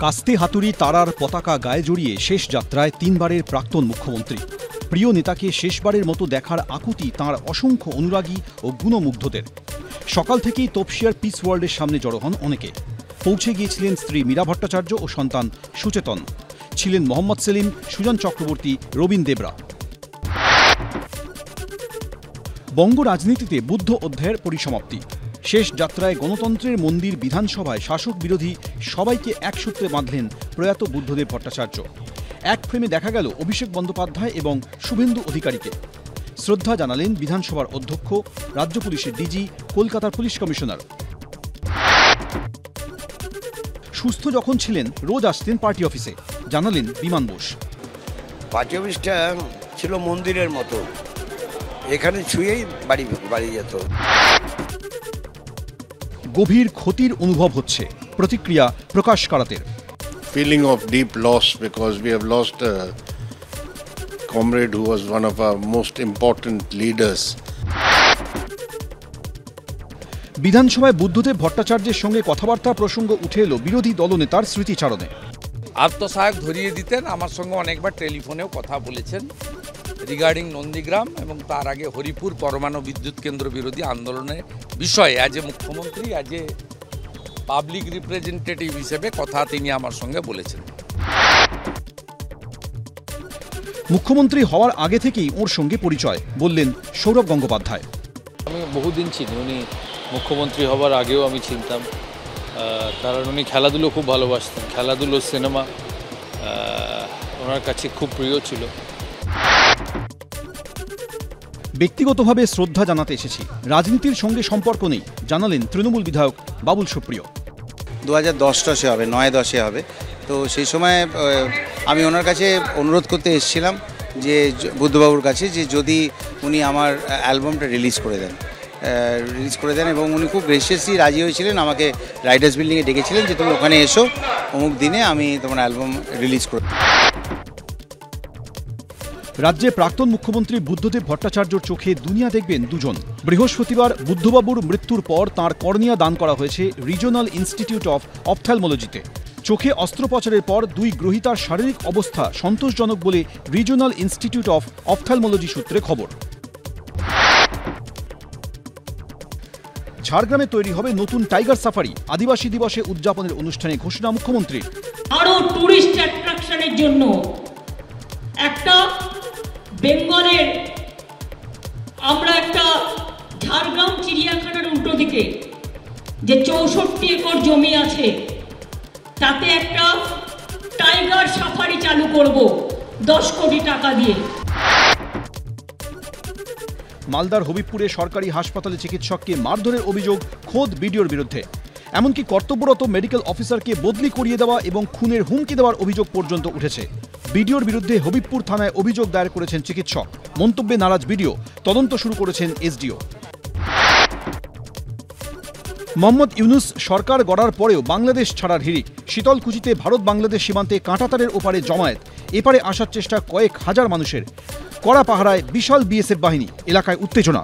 কাস্তে হাতুড়ি তারার পতাকা গায়ে জড়িয়ে শেষ যাত্রায় তিনবারের প্রাক্তন মুখ্যমন্ত্রী। প্রিয় নেতাকে শেষবারের মতো দেখার আকুতি তাঁর অসংখ্য অনুরাগী ও গুণমুগ্ধদের। সকাল থেকেই তপসিয়ার পিস ওয়ার্ল্ডের সামনে জড়ো হন অনেকে। পৌঁছে গিয়েছিলেন স্ত্রী মীরা ভট্টাচার্য ও সন্তান সুচেতন, ছিলেন মোহাম্মদ সেলিম, সুজন চক্রবর্তী, রবীন দেবরা। বঙ্গ রাজনীতিতে বুদ্ধ অধ্যায়ের পরিসমাপ্তি। শেষ যাত্রায় গণতন্ত্রের মন্দির বিধানসভায় শাসক বিরোধী সবাইকে এক সূত্রে বাঁধলেন প্রয়াত বুদ্ধদেব ভট্টাচার্য। এক ফ্রেমে দেখা গেল অভিষেক বন্দ্যোপাধ্যায় এবং শুভেন্দু অধিকারীকে। শ্রদ্ধা জানালেন বিধানসভার অধ্যক্ষ, রাজ্য পুলিশের ডিজি, কলকাতার পুলিশ কমিশনার। সুস্থ যখন ছিলেন রোজ আসতেন পার্টি অফিসে, জানালেন বিমান বোস। পার্টি অফিসটা ছিল মন্দিরের মতো, এখানে ছুঁয়েই বাড়ি যেত। গভীর ক্ষতির অনুভব হচ্ছে, প্রতিক্রিয়া প্রকাশ কারাতের। Feeling of deep loss because we have lost a comrade who was one of our most important leaders. বিধানসভায় বুদ্ধদেব ভট্টাচার্যের সঙ্গে কথাবার্তা প্রসঙ্গ উঠে এলো বিরোধী দলনেতার স্মৃতিচারণে। আত্মসহায়ক ধরিয়ে দিতেন, আমার সঙ্গে অনেকবার টেলিফোনেও কথা বলেছেন রিগার্ডিং নন্দীগ্রাম এবং তার আগে হরিপুর পরমাণু বিদ্যুৎ কেন্দ্র বিরোধী আন্দোলনের বিষয়ে অ্যাজ এ মুখ্যমন্ত্রী, অ্যাজ এ পাবলিক রিপ্রেজেন্টেটিভ হিসেবে কথা তিনি আমার সঙ্গে বলেছেন। মুখ্যমন্ত্রী হওয়ার আগে থেকেই ওর সঙ্গে পরিচয়, বললেন সৌরভ গঙ্গোপাধ্যায়। আমি বহুদিন চিনি, উনি মুখ্যমন্ত্রী হবার আগেও আমি চিনতাম, কারণ উনি খেলাধুলো খুব ভালোবাসতেন। খেলাধুলো, সিনেমা ওনার কাছে খুব প্রিয় ছিল। ব্যক্তিগতভাবে শ্রদ্ধা জানাতে এসেছি, রাজনীতির সঙ্গে সম্পর্ক নেই, জানালেন তৃণমূল বিধায়ক বাবুল সুপ্রিয়। 2010 হবে, 9-10 হবে, তো সেই সময় আমি ওনার কাছে অনুরোধ করতে এসেছিলাম যে বুদ্ধবাবুর কাছে, যে যদি উনি আমার অ্যালবামটা রিলিজ করে দেন এবং উনি খুব গ্রেসিয়াসলি রাজি হয়েছিলেন। আমাকে রাইটার্স বিল্ডিংয়ে ডেকেছিলেন যে তুমি ওখানে এসো, অমুক দিনে আমি তোমার অ্যালবাম রিলিজ করে। রাজ্যে প্রাক্তন মুখ্যমন্ত্রী বুদ্ধদেব ভট্টাচার্যর চোখে দুনিয়া দেখবেন দুজন। বৃহস্পতিবার বুদ্ধবাবুর মৃত্যুর পর তাঁর কর্নিয়া দান করা হয়েছে রিজিওনাল ইনস্টিটিউট অফ অপথ্যালমোলজিতে। চোখে অস্ত্রোপচারের পর দুই গ্রহীতার শারীরিক অবস্থা সন্তোষজনক বলে রিজিওনাল ইনস্টিটিউট অফ অপথ্যালমোলজি সূত্রে খবর। ঝাড়গ্রামে তৈরি হবে নতুন টাইগার সাফারি। আদিবাসী দিবসে উদযাপনের অনুষ্ঠানে ঘোষণা মুখ্যমন্ত্রীর। আরো টুরিস্ট অ্যাট্রাকশনের জন্য একটা বেঙ্গলের আমরা একটা ঝাড়গ্রাম চিড়িয়াখানার উল্টো দিকে যে 64 একর জমি আছে, তাতে একটা টাইগার সাফারি চালু করব 10 কোটি টাকা দিয়ে। মালদার হবিবপুরে সরকারি হাসপাতালে চিকিৎসককে মারধরের অভিযোগ খোদ বিডিওর বিরুদ্ধে। এমনকি কর্তব্যরত মেডিকেল অফিসারকে বদলি করিয়ে দেওয়া এবং খুনের হুমকি দেওয়ার অভিযোগ পর্যন্ত উঠেছে। বিডিওর বিরুদ্ধে হবিবপুর থানায় অভিযোগ দায়ের করেছেন চিকিৎসক। মন্তব্যে নারাজ বিডিও, তদন্ত শুরু করেছেন এসডিও। মোহাম্মদ ইউনুস সরকার গড়ার পরেও বাংলাদেশ ছাড়ার হিড়িক। শীতলকুচিতে ভারত বাংলাদেশ সীমান্তে কাঁটাতারের ওপারে জমায়েত, এপারে আসার চেষ্টা কয়েক হাজার মানুষের। কড়া পাহারায় বিশাল বিএসএফ বাহিনী, এলাকায় উত্তেজনা।